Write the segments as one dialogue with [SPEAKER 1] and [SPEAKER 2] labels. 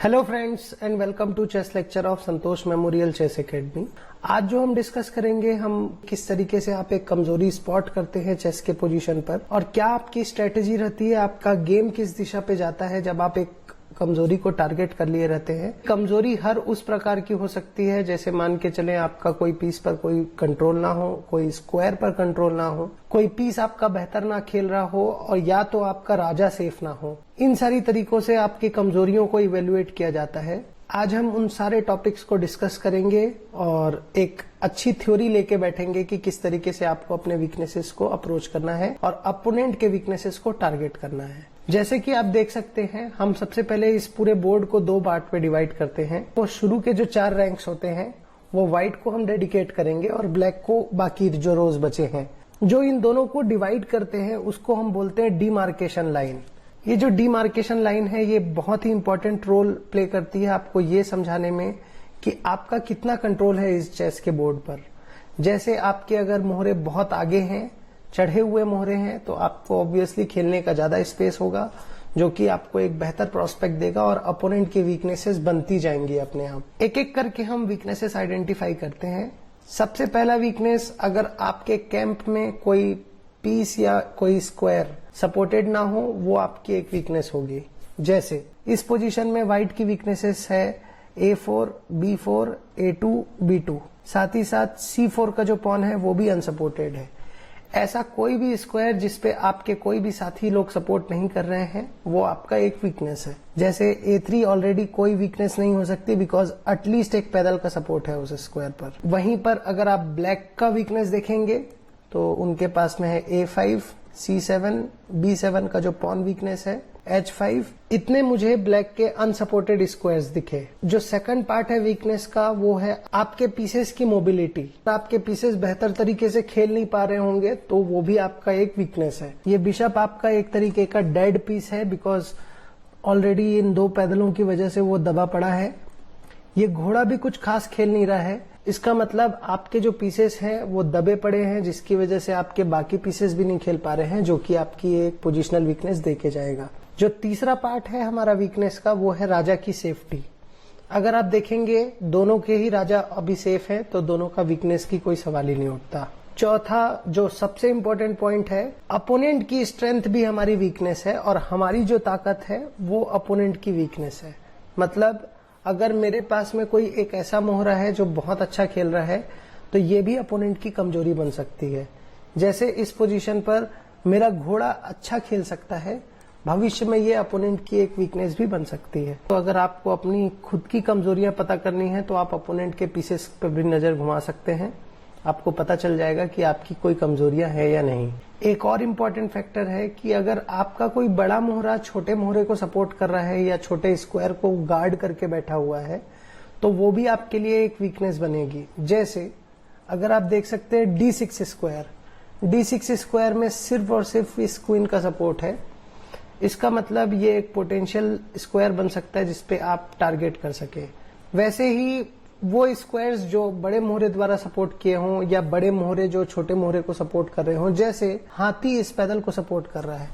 [SPEAKER 1] Hello friends and welcome to chess lecture of Santosh memorial chess academy. आज जो हम discuss करेंगे, हम किस तरीके से आप एक कमजोरी स्पॉट करते हैं चेस के पोजीशन पर और क्या आपकी स्ट्रेटेजी रहती है, आपका गेम किस दिशा पे जाता है जब आप एक कमजोरी को टारगेट कर लिए रहते हैं। कमजोरी हर उस प्रकार की हो सकती है, जैसे मान के चलें आपका कोई पीस पर कोई कंट्रोल ना हो, कोई स्क्वायर पर कंट्रोल ना हो, कोई पीस आपका बेहतर ना खेल रहा हो और या तो आपका राजा सेफ ना हो। इन सारी तरीकों से आपकी कमजोरियों को इवेल्युएट किया जाता है। आज हम उन सारे टॉपिक्स को डिस्कस करेंगे और एक अच्छी थ्योरी लेके बैठेंगे कि किस तरीके से आपको अपने वीकनेसेस को अप्रोच करना है और अपोनेंट के वीकनेसेस को टारगेट करना है। जैसे कि आप देख सकते हैं, हम सबसे पहले इस पूरे बोर्ड को दो पार्ट पे डिवाइड करते हैं। तो शुरू के जो 4 रैंक्स होते हैं वो व्हाइट को हम डेडिकेट करेंगे और ब्लैक को बाकी जो रोज बचे हैं। जो इन दोनों को डिवाइड करते हैं उसको हम बोलते हैं डिमार्केशन लाइन। ये जो डिमार्केशन लाइन है ये बहुत ही इंपॉर्टेंट रोल प्ले करती है आपको ये समझाने में कि आपका कितना कंट्रोल है इस चेस के बोर्ड पर। जैसे आपके अगर मोहरे बहुत आगे हैं, चढ़े हुए मोहरे हैं, तो आपको ऑब्वियसली खेलने का ज्यादा स्पेस होगा जो कि आपको एक बेहतर प्रोस्पेक्ट देगा और अपोनेंट की वीकनेसेस बनती जाएंगी अपने आप। एक एक करके हम वीकनेसेस आइडेंटिफाई करते हैं। सबसे पहला वीकनेस, अगर आपके कैंप में कोई पीस या कोई स्क्वायर सपोर्टेड ना हो, वो आपकी एक वीकनेस होगी। जैसे इस पोजीशन में व्हाइट की वीकनेसेस है A4, B4, A2, B2, साथ ही साथ C4 का जो पॉन है वो भी अनसपोर्टेड है। ऐसा कोई भी स्क्वायर जिसपे आपके कोई भी साथी लोग सपोर्ट नहीं कर रहे हैं वो आपका एक वीकनेस है। जैसे A3 ऑलरेडी कोई वीकनेस नहीं हो सकती बिकॉज एटलीस्ट एक पैदल का सपोर्ट है उस स्क्वायर पर। वहीं पर अगर आप ब्लैक का वीकनेस देखेंगे तो उनके पास में है A5, C7, B7 का जो पॉन वीकनेस है, H5। इतने मुझे ब्लैक के अनसपोर्टेड स्क्वायर्स दिखे। जो सेकंड पार्ट है वीकनेस का वो है आपके पीसेस की मोबिलिटी। आपके पीसेस बेहतर तरीके से खेल नहीं पा रहे होंगे तो वो भी आपका एक वीकनेस है। ये बिशप आपका एक तरीके का डेड पीस है बिकॉज ऑलरेडी इन 2 पैदलों की वजह से वो दबा पड़ा है। ये घोड़ा भी कुछ खास खेल नहीं रहा है। इसका मतलब आपके जो पीसेस हैं वो दबे पड़े हैं जिसकी वजह से आपके बाकी पीसेस भी नहीं खेल पा रहे हैं, जो कि आपकी एक पोजिशनल वीकनेस देके जाएगा। जो तीसरा पार्ट है हमारा वीकनेस का वो है राजा की सेफ्टी। अगर आप देखेंगे दोनों के ही राजा अभी सेफ है तो दोनों का वीकनेस की कोई सवाल ही नहीं उठता। चौथा जो सबसे इंपॉर्टेंट पॉइंट है, अपोनेंट की स्ट्रेंथ भी हमारी वीकनेस है और हमारी जो ताकत है वो अपोनेंट की वीकनेस है। मतलब अगर मेरे पास में कोई एक ऐसा मोहरा है जो बहुत अच्छा खेल रहा है तो ये भी अपोनेंट की कमजोरी बन सकती है। जैसे इस पोजीशन पर मेरा घोड़ा अच्छा खेल सकता है, भविष्य में ये अपोनेंट की एक वीकनेस भी बन सकती है। तो अगर आपको अपनी खुद की कमजोरियां पता करनी है तो आप अपोनेंट के पीसेस पर भी नजर घुमा सकते हैं। आपको पता चल जाएगा कि आपकी कोई कमजोरियां है या नहीं। एक और इम्पोर्टेंट फैक्टर है कि अगर आपका कोई बड़ा मोहरा छोटे मोहरे को सपोर्ट कर रहा है या छोटे स्क्वायर को गार्ड करके बैठा हुआ है तो वो भी आपके लिए एक वीकनेस बनेगी। जैसे अगर आप देख सकते हैं D6 स्क्वायर, D6 स्क्वायर में सिर्फ और सिर्फ इस क्वीन का सपोर्ट है। इसका मतलब ये एक पोटेंशियल स्क्वायर बन सकता है जिसपे आप टारगेट कर सके। वैसे ही वो स्क्वायर्स जो बड़े मोहरे द्वारा सपोर्ट किए हों या बड़े मोहरे जो छोटे मोहरे को सपोर्ट कर रहे हों, जैसे हाथी इस पैदल को सपोर्ट कर रहा है,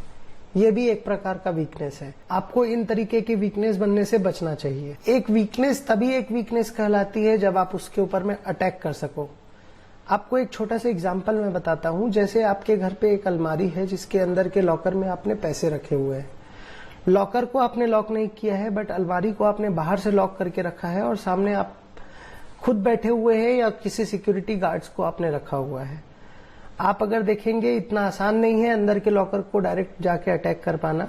[SPEAKER 1] ये भी एक प्रकार का वीकनेस है। आपको इन तरीके की वीकनेस बनने से बचना चाहिए। एक वीकनेस तभी एक वीकनेस कहलाती है जब आप उसके ऊपर में अटैक कर सको। आपको एक छोटा सा एग्जाम्पल मैं बताता हूं। जैसे आपके घर पे एक अलमारी है जिसके अंदर के लॉकर में आपने पैसे रखे हुए हैं। लॉकर को आपने लॉक नहीं किया है बट अलमारी को आपने बाहर से लॉक करके रखा है और सामने आप खुद बैठे हुए हैं या किसी सिक्योरिटी गार्ड्स को आपने रखा हुआ है। आप अगर देखेंगे इतना आसान नहीं है अंदर के लॉकर को डायरेक्ट जाके अटैक कर पाना,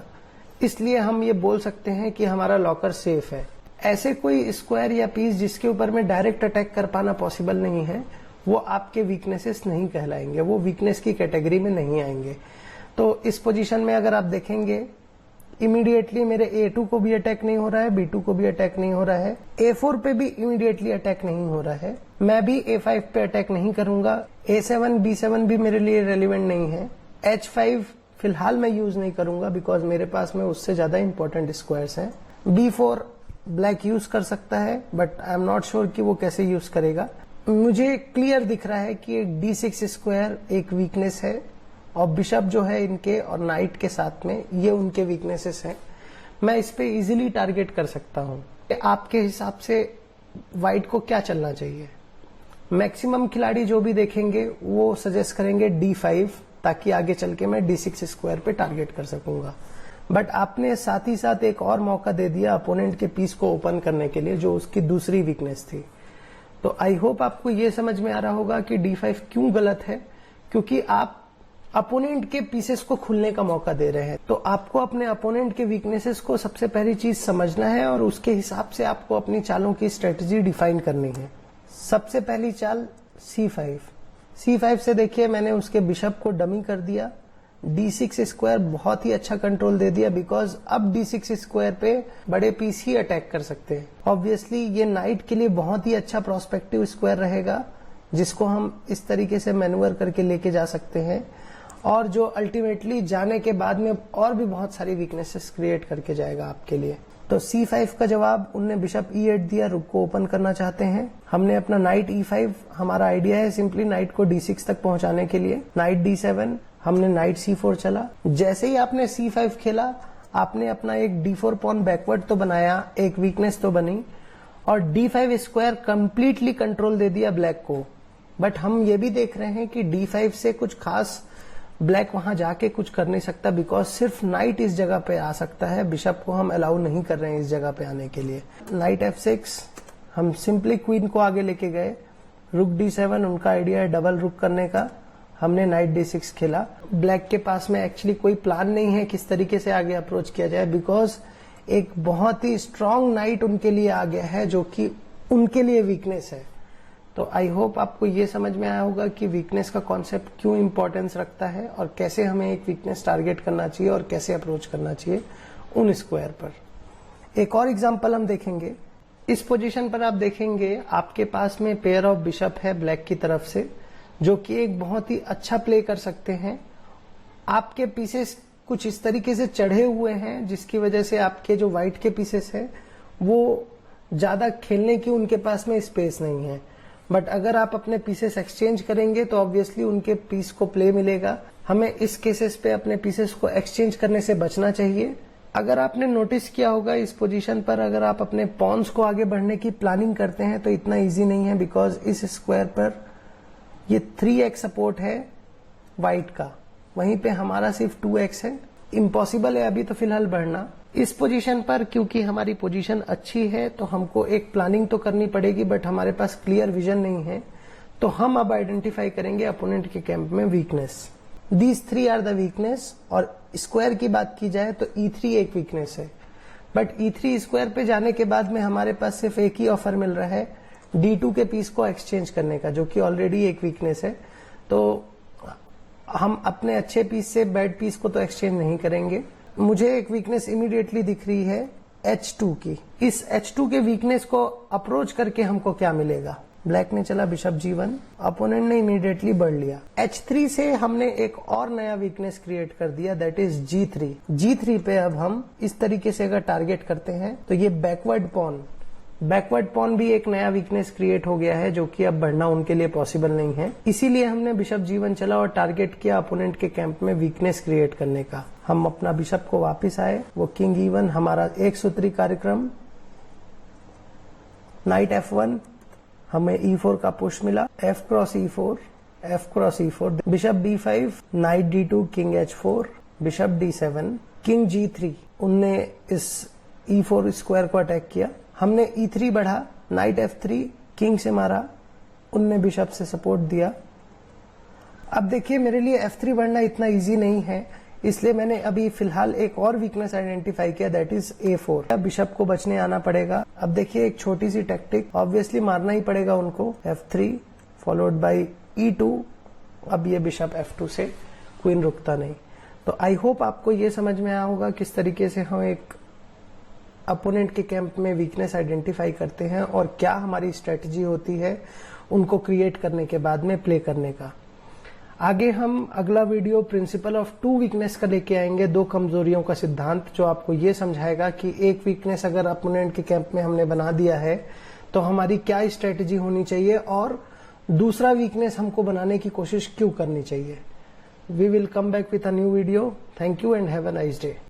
[SPEAKER 1] इसलिए हम ये बोल सकते हैं कि हमारा लॉकर सेफ है। ऐसे कोई स्क्वायर या पीस जिसके ऊपर में डायरेक्ट अटैक कर पाना पॉसिबल नहीं है वो आपके वीकनेसेस नहीं कहलाएंगे, वो वीकनेस की कैटेगरी में नहीं आएंगे। तो इस पोजीशन में अगर आप देखेंगे इमीडिएटली मेरे A2 को भी अटैक नहीं हो रहा है, B2 को भी अटैक नहीं हो रहा है, A4 पे भी इमीडिएटली अटैक नहीं हो रहा है, मैं भी A5 पे अटैक नहीं करूंगा, A7, B7 भी मेरे लिए रेलिवेंट नहीं है, H5 फिलहाल मैं यूज नहीं करूंगा बिकॉज मेरे पास में उससे ज्यादा इंपॉर्टेंट स्क्वायर्स हैं। B4 ब्लैक यूज कर सकता है but I am not sure कि वो कैसे यूज करेगा। मुझे क्लियर दिख रहा है कि D6 स्क्वायर एक वीकनेस है और बिशप जो है इनके और नाइट के साथ में ये उनके वीकनेसेस हैं। मैं इस पे इजीली टारगेट कर सकता हूँ। आपके हिसाब से व्हाइट को क्या चलना चाहिए? मैक्सिमम खिलाड़ी जो भी देखेंगे वो सजेस्ट करेंगे D5, ताकि आगे चल के मैं D6 स्क्वायर पे टारगेट कर सकूंगा। बट आपने साथ ही साथ एक और मौका दे दिया अपोनेंट के पीस को ओपन करने के लिए, जो उसकी दूसरी वीकनेस थी। तो आई होप आपको ये समझ में आ रहा होगा कि D5 क्यों गलत है, क्योंकि आप अपोनेंट के पीसेस को खुलने का मौका दे रहे हैं। तो आपको अपने अपोनेंट के वीकनेसेस को सबसे पहली चीज समझना है और उसके हिसाब से आपको अपनी चालों की स्ट्रेटजी डिफाइन करनी है। सबसे पहली चाल C5। C5 से देखिए मैंने उसके बिशप को डमी कर दिया। D6 स्क्वायर बहुत ही अच्छा कंट्रोल दे दिया, बिकॉज अब D6 स्क्वायर पे बड़े पीस ही अटैक कर सकते हैं। ऑब्वियसली ये नाइट के लिए बहुत ही अच्छा प्रोस्पेक्टिव स्क्वायर रहेगा, जिसको हम इस तरीके से मैन्यूवर करके लेके जा सकते हैं, और जो अल्टीमेटली जाने के बाद में और भी बहुत सारी वीकनेसेस क्रिएट करके जाएगा आपके लिए। तो C5 का जवाब, उनने बिशप E8 दिया, रुक को ओपन करना चाहते हैं। हमने अपना नाइट E5, हमारा आइडिया है सिंपली नाइट को D6 तक पहुंचाने के लिए। नाइट D7, हमने नाइट C4 चला। जैसे ही आपने C5 खेला, आपने अपना एक D4 पॉन बैकवर्ड तो बनाया, एक वीकनेस तो बनी, और D5 स्क्वायर कंप्लीटली कंट्रोल दे दिया ब्लैक को। बट हम ये भी देख रहे हैं कि D5 से कुछ खास ब्लैक वहां जाके कुछ कर नहीं सकता, बिकॉज सिर्फ नाइट इस जगह पे आ सकता है। बिशप को हम अलाउ नहीं कर रहे हैं इस जगह पे आने के लिए। नाइट F6, हम सिंपली क्वीन को आगे लेके गए। रुक D7, उनका आइडिया है डबल रुक करने का। हमने नाइट D6 खेला। ब्लैक के पास में एक्चुअली कोई प्लान नहीं है किस तरीके से आगे अप्रोच किया जाए, बिकॉज एक बहुत ही स्ट्रांग नाइट उनके लिए आ गया है, जो कि उनके लिए वीकनेस है। तो आई होप आपको ये समझ में आया होगा कि वीकनेस का कॉन्सेप्ट क्यों इंपॉर्टेंस रखता है, और कैसे हमें एक वीकनेस टारगेट करना चाहिए और कैसे अप्रोच करना चाहिए उन स्क्वायर पर। एक और एग्जांपल हम देखेंगे। इस पोजीशन पर आप देखेंगे आपके पास में पेयर ऑफ बिशप है ब्लैक की तरफ से, जो कि एक बहुत ही अच्छा प्ले कर सकते हैं। आपके पीसेस कुछ इस तरीके से चढ़े हुए हैं, जिसकी वजह से आपके जो व्हाइट के पीसेस है वो ज्यादा खेलने की उनके पास में स्पेस नहीं है। बट अगर आप अपने पीसेस एक्सचेंज करेंगे तो ऑब्वियसली उनके पीस को प्ले मिलेगा। हमें इस केसेस पे अपने पीसेस को एक्सचेंज करने से बचना चाहिए। अगर आपने नोटिस किया होगा इस पोजीशन पर, अगर आप अपने पॉन्स को आगे बढ़ने की प्लानिंग करते हैं तो इतना इजी नहीं है, बिकॉज इस स्क्वायर पर ये 3x सपोर्ट है व्हाइट का, वहीं पे हमारा सिर्फ 2x है। इम्पॉसिबल है अभी तो फिलहाल बढ़ना। इस पोजीशन पर क्योंकि हमारी पोजीशन अच्छी है तो हमको एक प्लानिंग तो करनी पड़ेगी, बट हमारे पास क्लियर विजन नहीं है। तो हम अब आइडेंटिफाई करेंगे अपोनेंट के कैंप में weakness. These 3 are the weakness. और स्क्वायर की बात की जाए तो E3 एक वीकनेस है, बट E3 स्क्वायर पे जाने के बाद में हमारे पास सिर्फ एक ही ऑफर मिल रहा है, D2 के पीस को एक्सचेंज करने का, जो कि ऑलरेडी एक वीकनेस है। तो हम अपने अच्छे पीस से बैड पीस को तो एक्सचेंज नहीं करेंगे। मुझे एक वीकनेस इमीडिएटली दिख रही है H2 की। इस H2 के वीकनेस को अप्रोच करके हमको क्या मिलेगा? ब्लैक ने चला बिशप G1, अपोनेंट ने इमीडिएटली बढ़ लिया। H3 से हमने एक और नया वीकनेस क्रिएट कर दिया, दैट इज G3। G3 पे अब हम इस तरीके से अगर टारगेट करते हैं तो ये बैकवर्ड पॉन भी एक नया वीकनेस क्रिएट हो गया है, जो कि अब बढ़ना उनके लिए पॉसिबल नहीं है। इसीलिए हमने बिशप G1 चला और टारगेट किया अपोनेंट के कैंप में वीकनेस क्रिएट करने का। हम अपना बिशप को वापस आए, वो किंग E1, हमारा एक सूत्री कार्यक्रम। नाइट F1, हमें E4 का पुश मिला, F cross E4, bishop B5, night D2, king H4, bishop D7, king G3। उनने इस E4 स्क्वायर को अटैक किया। हमने E3 बढ़ा, नाइट F3, किंग से मारा, उनने बिशप से सपोर्ट दिया। अब देखिए मेरे लिए F3 बढ़ना इतना इजी नहीं है, इसलिए मैंने अभी फिलहाल एक और वीकनेस आइडेंटिफाई किया, दैट इज A4। अब बिशप को बचने आना पड़ेगा। अब देखिए एक छोटी सी टेक्टिक, ऑब्वियसली मारना ही पड़ेगा उनको। F3 followed by E2। अब ये बिशप F2 से क्वीन रुकता नहीं। तो आई होप आपको ये समझ में आया होगा किस तरीके से हम एक अपोनेंट के कैंप में वीकनेस आइडेंटिफाई करते हैं और क्या हमारी स्ट्रेटजी होती है उनको क्रिएट करने के बाद में प्ले करने का। आगे हम अगला वीडियो प्रिंसिपल ऑफ 2 वीकनेस का लेके आएंगे, 2 कमजोरियों का सिद्धांत, जो आपको ये समझाएगा कि एक वीकनेस अगर अपोनेंट के कैंप में हमने बना दिया है तो हमारी क्या स्ट्रेटजी होनी चाहिए और दूसरा वीकनेस हमको बनाने की कोशिश क्यों करनी चाहिए। We will come back with a new video. Thank you and have a nice day.